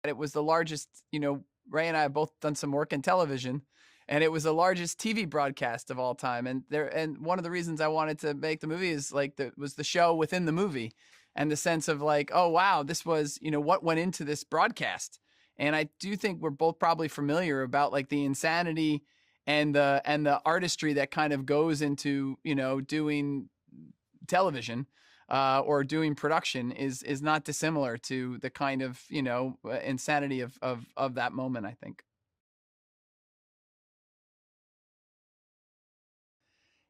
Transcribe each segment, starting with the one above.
It was the largest, Ray and I have both done some work in television, and it was the largest TV broadcast of all time. And one of the reasons I wanted to make the movie is like was the show within the movie, and the sense of like, oh wow, this was, what went into this broadcast. And I do think we're both probably familiar about like the insanity and the artistry that kind of goes into, doing television, or doing production is not dissimilar to the kind of, insanity of that moment, I think.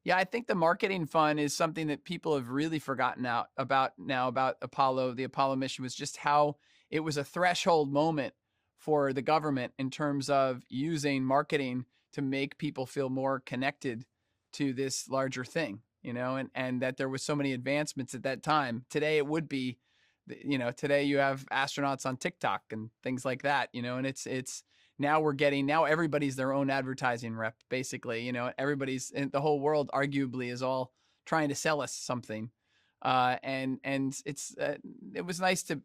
Yeah, I think the marketing fund is something that people have really forgotten out about now about Apollo. The Apollo mission was just how it was a threshold moment for the government in terms of using marketing to make people feel more connected to this larger thing, and that there was so many advancements at that time. Today it would be, today you have astronauts on TikTok and things like that, and it's now everybody's their own advertising rep, basically. Everybody's in the whole world arguably is all trying to sell us something. And it was nice to,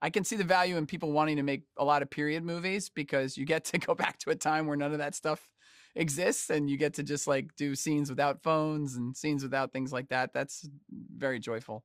I can see the value in people wanting to make a lot of period movies, because you get to go back to a time where none of that stuff exists, and you get to just like do scenes without phones and scenes without things like that. That's very joyful.